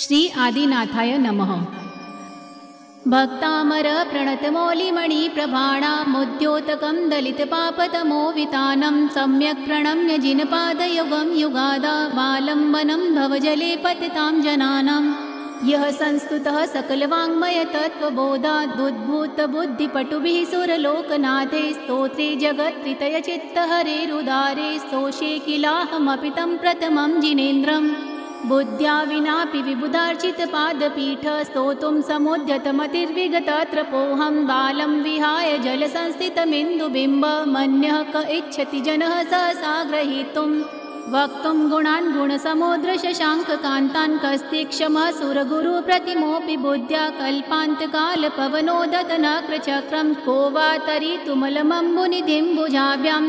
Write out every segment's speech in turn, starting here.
श्री आदिनाथाय नमः। भक्तामर प्रणतमौलिमणि प्रभाणामुद्योतकं दलितपापतमोवितानं सम्यक् प्रणम्य जिनपादयुगं युगादा बालम्बनं भवजले पतितां जनानां यः संस्तुतः सकलवाङ्मयतत्त्वबोधादुद्भूतबुद्धिपटुभिः सुरलोकनाथे स्तोत्रे जगत्त्रितयचित्तहरेरुदारे स्तोषे किलाहमपि तं प्रथमं जिनेन्द्रम् बुद्ध्या विनापि विबुधार्चितपादपीठ स्तोतुं समुद्यतमतिर्विगतत्र पोहं बालं विहाय जलसंस्थितमिन्दुबिम्ब मन्यः क इच्छति जनः सहसा ग्रहीतुं वक्तुं गुणान् गुणसमुद्रशशाङ्ककान्तान् कस्ति क्षमः सुरगुरुप्रतिमोऽपि बुद्ध्या कल्पान्तकालपवनोदतनक्रचक्रं को वा तरितुमलमम्बुनिधिं भुजाभ्यां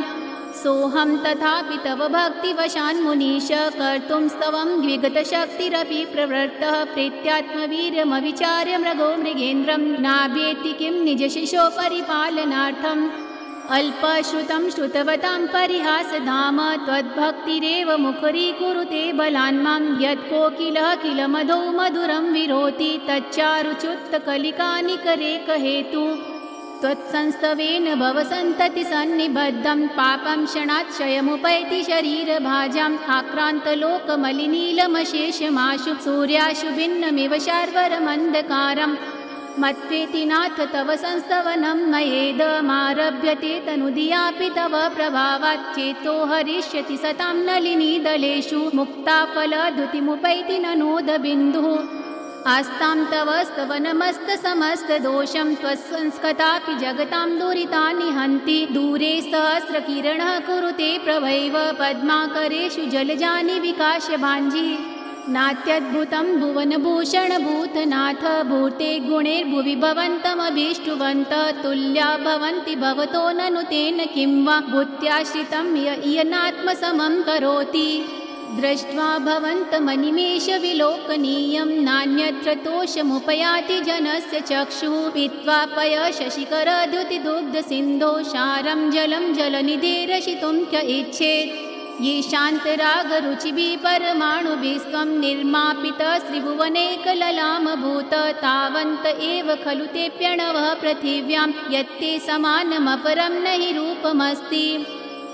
सोऽहं तथापि तव भक्तिवशान्मुनीश कर्तुं स्तवं द्विगतशक्तिरपि प्रवृत्तः प्रीत्यात्मवीर्यमविचार्य मृगो मृगेन्द्रं नाभ्येति किं निजशिशो परिपालनार्थम् अल्पश्रुतं श्रुतवतां परिहासधाम त्वद्भक्तिरेव मुखरीकुरुते बलान्मां यत्कोकिलः किल मधौ मधुरं विरोति तच्चारुच्युत्तकलिकानिकरेकहेतु त्वत्संस्तवेन भवसन्ततिसन्निबद्धं पापं क्षणात् क्षयमुपैति शरीरभाजाम् आक्रान्तलोकमलिनीलमशेषमाशु सूर्याशु भिन्नमिव शार्वरमन्धकारम् मत्वेति नाथ तव संस्तवनं मयेदमारभ्यते तनुधियापि तव प्रभावात् चेतो हरिष्यति सतां नलिनीदलेषु मुक्ताफलधुतिमुपैति ननोदबिन्दुः आस्तां तव स्तवनमस्तसमस्तदोषं त्वत्संस्कतापि जगतां दुरितानि हन्ति दूरे सहस्रकिरणः कुरुते प्रभैव पद्माकरेषु जलजानि विकाशभाञ्जी नात्यद्भुतं भुवनभूषणभूतनाथ भूते गुणैर्भुवि भवन्तमभीष्टुवन्त तुल्या भवन्ति भवतो ननु तेन किं वा भूत्याश्रितं यनात्मसमं करोति दृष्ट्वा भवन्तमनिमेषविलोकनीयं नान्यत्र तोषमुपयाति जनस्य चक्षुः पीत्वा पय शशिकरद्युतिदुग्धसिन्धो सारं जलं जलनिधिरशितुं च इच्छेत् ये शान्तरागरुचिभिः परमाणुभिस्त्वं निर्मापितः त्रिभुवनैकललामभूत तावन्त एव खलु ते प्रणवः पृथिव्यां यत्ते समानमपरं न हि रूपमस्ति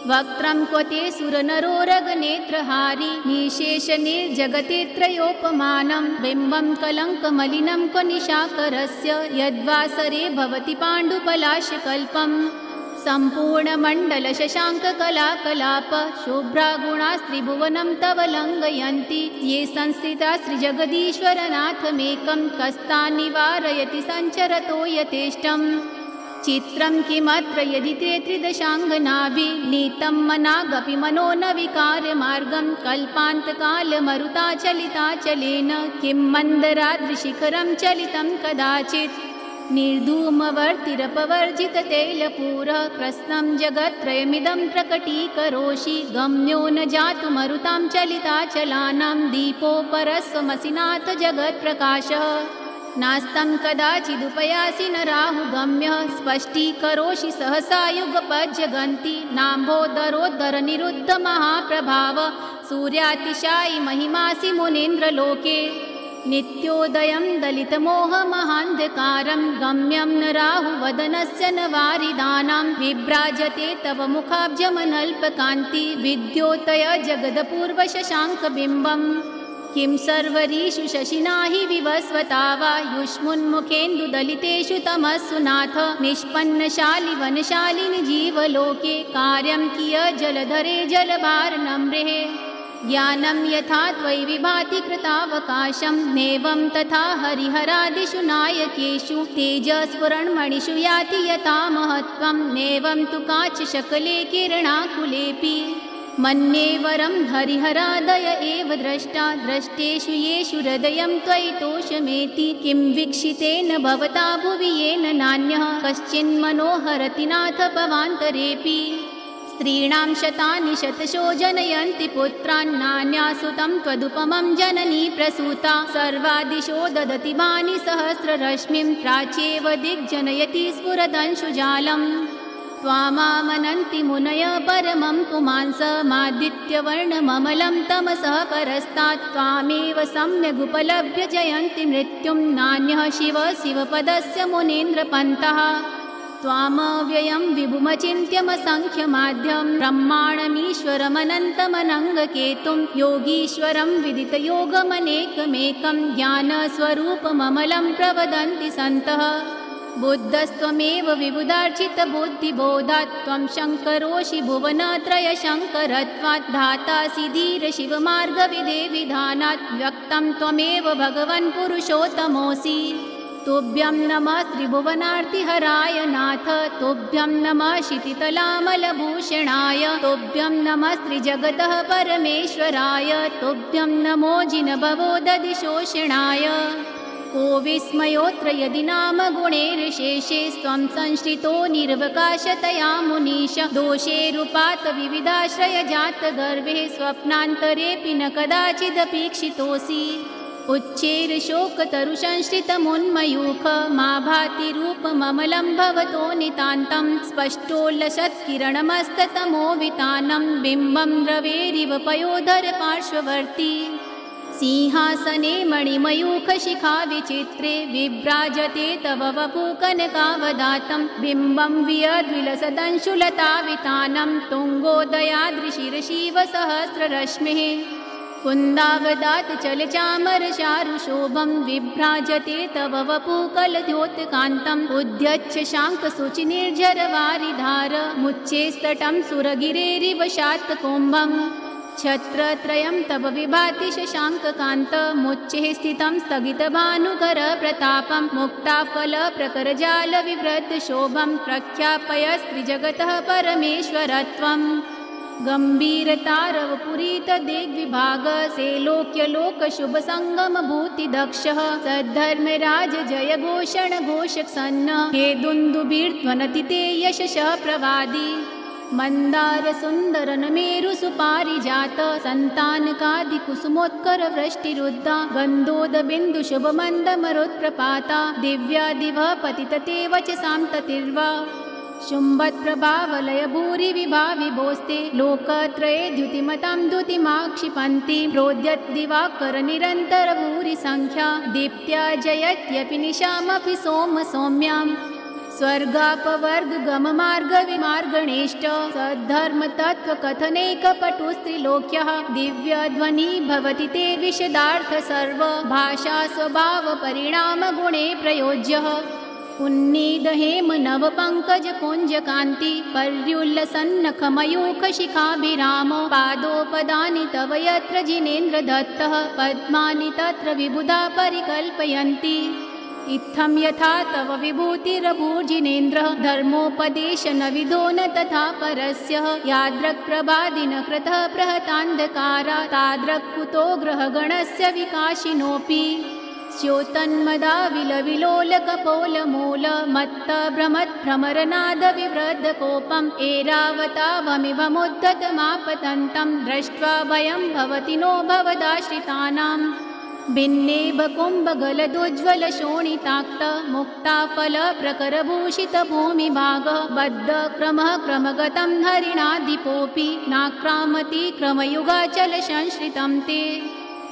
वक्त्रं क्व ते सुरनरोरगनेत्रहारी निशेषनिर्जगते त्रयोपमानं बिम्बं कलङ्कमलिनं क्व निशाकरस्य यद्वासरे भवति पाण्डुपलाशकल्पम् सम्पूर्णमण्डलशशाङ्ककलाकलाप शुभ्रागुणास्त्रिभुवनं तव लङ्घयन्ति ये संस्थिता श्रीजगदीश्वरनाथमेकं कस्तान् निवारयति सञ्चरतो यथेष्टम् चित्रं किमत्र यदि ते त्रिदशाङ्गनाभिः नीतं मनागपि मनो न विकारमार्गं कल्पान्तकालमरुताचलिताचलेन किं मन्दराद्रिशिखरं चलितं कदाचित् निर्धूमवर्तिरपवर्जिततैलपूरः प्रश्नं जगत्त्रयमिदं प्रकटीकरोषि गम्यो न जातुमरुतां चलिताचलानां दीपोपरस्वमसि नाथ जगत्प्रकाशः नास्तं कदाचिदुपयासि न राहुगम्यः स्पष्टीकरोषि सहसा युगपज्जगन्ति नाम्भोदरोद्धरनिरुद्धमहाप्रभाव सूर्यातिशायि महिमासि मुनीन्द्रलोके नित्योदयं दलितमोहमहान्धकारं गम्यं न राहुवदनस्य न वारिदानां विभ्राजते तव मुखाब्जमनल्पकान्ति विद्योतय जगदपूर्वशशाङ्कबिम्बम् किं सर्वरीषु शशिना हि विवस्वता वा युष्मुन्मुखेन्दुदलितेषु तमस्सु नाथ निष्पन्नशालिवनशालिनि जीवलोके कार्यं कियत् जलधरे जलभारनम्रेः ज्ञानं यथा त्वयि विभाति कृतावकाशं नैवं तथा हरिहरादिषु नायकेषु तेजस्फुरणमणिषु याति यथा महत्त्वं नैवं तु काचशकले किरणाकुलेऽपि मन्ये वरं हरिहरादय एव द्रष्टा द्रष्टेषु येषु हृदयं त्वयि तोषमेति किं वीक्षितेन भवता भुवि येन नान्यः कश्चिन्मनोहरति नाथ भवान्तरेऽपि स्त्रीणां शतानि शतशो जनयन्ति पुत्रान् नान्यासुतं त्वदुपमं जननी प्रसूता सर्वादिशो ददति भानि सहस्ररश्मिं प्राच्येव दिग्जनयति स्फुरदंशुजालम् त्वामामनन्ति मुनय परमं पुमांसमादित्यवर्णममलं तमसः परस्तात् त्वामेव सम्यगुपलभ्य जयन्ति मृत्युं नान्यः शिव शिवपदस्य मुनीन्द्रपन्तः त्वामव्ययं विभुमचिन्त्यमसङ्ख्यमाद्यं ब्रह्माणमीश्वरमनन्तमनङ्गकेतुं योगीश्वरं विदितयोगमनेकमेकं ज्ञानस्वरूपममलं प्रवदन्ति सन्तः बुद्धस्त्वमेव विबुधार्चितबुद्धिबोधात् त्वं शङ्करोषि भुवनत्रयशङ्करत्वात् धातासि धीरशिवमार्गविदे विधानात् व्यक्तं त्वमेव भगवन् पुरुषोत्तमोऽसि तुभ्यं नमः त्रिभुवनार्तिहराय नाथ तुभ्यं नमः क्षितितलामलभूषणाय तुभ्यं नमः त्रिजगतः परमेश्वराय तुभ्यं नमो जिनभवोदधिशोषणाय को विस्मयोऽत्र यदि नाम गुणैर्विशेषे त्वं संश्रितो निर्वकाशतया मुनीश दोषैरुपात विविधाश्रयजातगर्वे स्वप्नान्तरेऽपि न कदाचिदपीक्षितोऽसि उच्चैर्शोकतरुसंश्रितमुन्मयूख मा भाति रूपममलं भवतो नितान्तं स्पष्टोल्लसत्किरणमस्ततमोवितानं बिम्बं रवेरिव पयोधर पार्श्ववर्ती सिंहासने मणिमयूखशिखा विचित्रे विभ्राजते तव वपुकनकावदातं बिम्बं वियद्विलसदंशुलतावितानं तुङ्गोदयादृशिरशिवसहस्ररश्मिः कुन्दावदात् चलचामरचारुशोभं विभ्राजते तव वपुकलद्योतकान्तम् उद्यच्छ शाङ्खशुचिनिर्झरवारिधार मुच्चेस्तटं सुरगिरेरिव शातकुम्भम् छत्रत्रयं तव विभाति शशाङ्ककान्त मुच्चैः स्थितं स्थगितभानुकर प्रतापं मुक्ताफलप्रकरजालविवृद्धशोभं प्रख्यापयस्त्रिजगतः परमेश्वरत्वम् गम्भीरतारवपुरीतदिग्विभाग सेलोक्यलोकशुभसङ्गमभूतिदक्षः सद्धर्मराज जय घोषण घोषक्सन्न हे दुन्दुभिर्ध्वनति ते यशसः प्रवादी मन्दारसुन्दरनमेरुसुपारिजात सन्तानकादिकुसुमोत्करवृष्टिरुद्धा गन्धोदबिन्दुशुभमन्दमरुत्प्रपाता दिव्यादिवः पतितते वचसां ततिर्वा शुम्भत्प्रभावलय भूरिविभाविभोस्ते लोकत्रये द्युतिमतां द्युतिमाक्षिपन्ति प्रोद्यद्दिवाकरनिरन्तर भूरिसङ्ख्या दीप्त्या जयत्यपि निशामपि सोमसौम्याम् स्वर्गापवर्गगममार्गविमार्गणेष्ट सद्धर्मतत्त्वकथनैकपटुस्त्रिलोक्यः दिव्यध्वनि भवति ते विशदार्थ सर्वभाषास्वभावपरिणामगुणे प्रयोज्यः उन्नीदहेम नवपङ्कजपुञ्जकान्ति पर्युल्लसन्नखमयूखशिखाभिराम पादोपदानि तव यत्र जिनेन्द्रदत्तः पद्मानि तत्र विबुधा परिकल्पयन्ति इत्थं यथा तव विभूतिरभूर्जिनेन्द्रः धर्मोपदेशनविदो न तथा परस्य यादृक्प्रभादिनकृतः प्रहतान्धकारा तादृक्कुतो ग्रहगणस्य विकाशिनोऽपि स्योतन्मदा विलविलोलकपोलमूल मत्त भ्रमद्भ्रमरनादविवृद्धकोपम् एरावतावमिवमुद्धतमापतन्तं दृष्ट्वा भयं भवति नो भवदाश्रितानाम् भिन्नेभकुम्भगलदुज्ज्वलशोणिताक्त मुक्ताफलप्रकरभूषितभूमिभागः बद्धक्रमः क्रमगतं हरिणाधिपोऽपि नाक्रामति क्रमयुगाचलसंश्रितं ते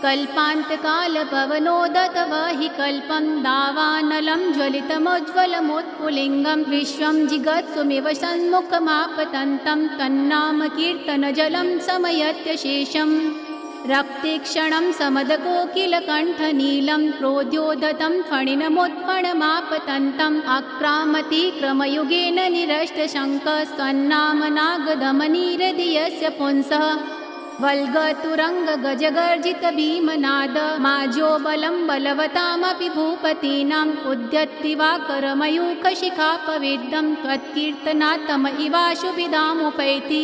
कल्पान्तकालपवनोदतव हि कल्पं दावानलं ज्वलितमुज्ज्वलमुत्फुल्लिङ्गं विश्वं जिगत्सुमिव सन्मुखमापतन्तं तन्नामकीर्तनजलं समयत्यशेषम् रक्तीक्षणं समदकोकिलकण्ठनीलं क्रोध्योदतं फणिनमुत्फणमापतन्तम् आक्रामति क्रमयुगेन निरस्तशङ्कस्त्वन्नामनागधमनीरदियस्य पुंसः वल्गतुरङ्गगजगर्जितभीमनाद माजोबलं बलवतामपि भूपतीनाम् उद्यत्तिवाकरमयूखशिखापवेद्यं त्वत्कीर्तनात्तम इवाशुभिधामुपैति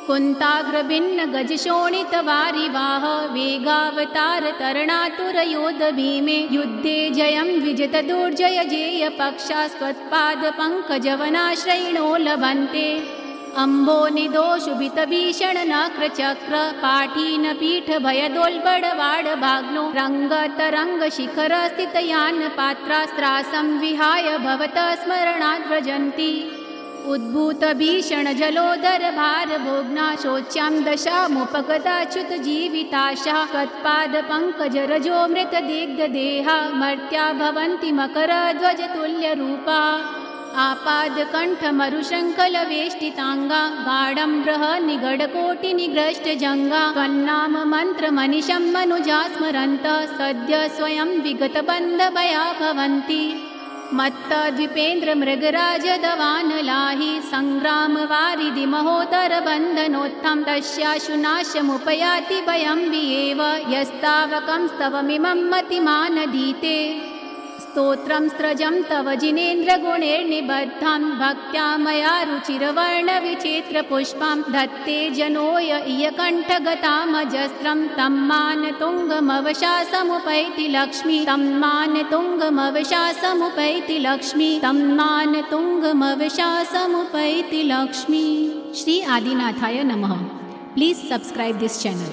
कुन्ताग्रभिन्नगजशोणितवारिवाह वेगावतारतरणातुरयोधभीमे युद्धे जयं विजितदुर्जयजेयपक्षास्त्वत्पादपङ्कजवनाश्रयिणो लभन्ते अम्बोनिदोषुभितभीषणनक्रचक्र पाठीनपीठभयदोल्बडवाडभाग्नो रङ्गतरङ्गशिखरस्थितयान्पात्रास्त्रासं विहाय भवतः स्मरणाद्व्रजन्ति उद्भूतभीषणजलोदरभारभोग्ना शोच्यां दशामुपगताच्युतजीविताशः कत्पादपङ्कजरजो मृतदिग्धदेहा मर्त्या भवन्ति मकरध्वजतुल्यरूपा आपादकण्ठमरुशङ्खलवेष्टिताङ्गा गाढं बृहन्निगडकोटिनिग्रष्टजङ्गा त्वन्नाम मन्त्रमनिशं मनुजा स्मरन्तः सद्य स्वयं विगतबन्धभया भवन्ति मत्तद्विपेन्द्रमृगराजदवानलाहि सङ्ग्रामवारिधि महोदरबन्धनोत्थं तस्याशुनाशमुपयाति भयं विएव यस्तावकं स्तवमिमं मतिमानधीते स्तोत्रं स्रजं तव जिनेन्द्रगुणैर्निबद्धं भक्त्या मया रुचिरवर्णविचित्रपुष्पं धत्ते जनोय इयकण्ठगतामजस्रं तं मानतुङ्गमवशासमुपैति लक्ष्मी तं मानतुङ्गमवशासमुपैति लक्ष्मी तं मानतुङ्गमवशासमुपैति लक्ष्मी। श्री आदिनाथाय नमः। Please subscribe this channel.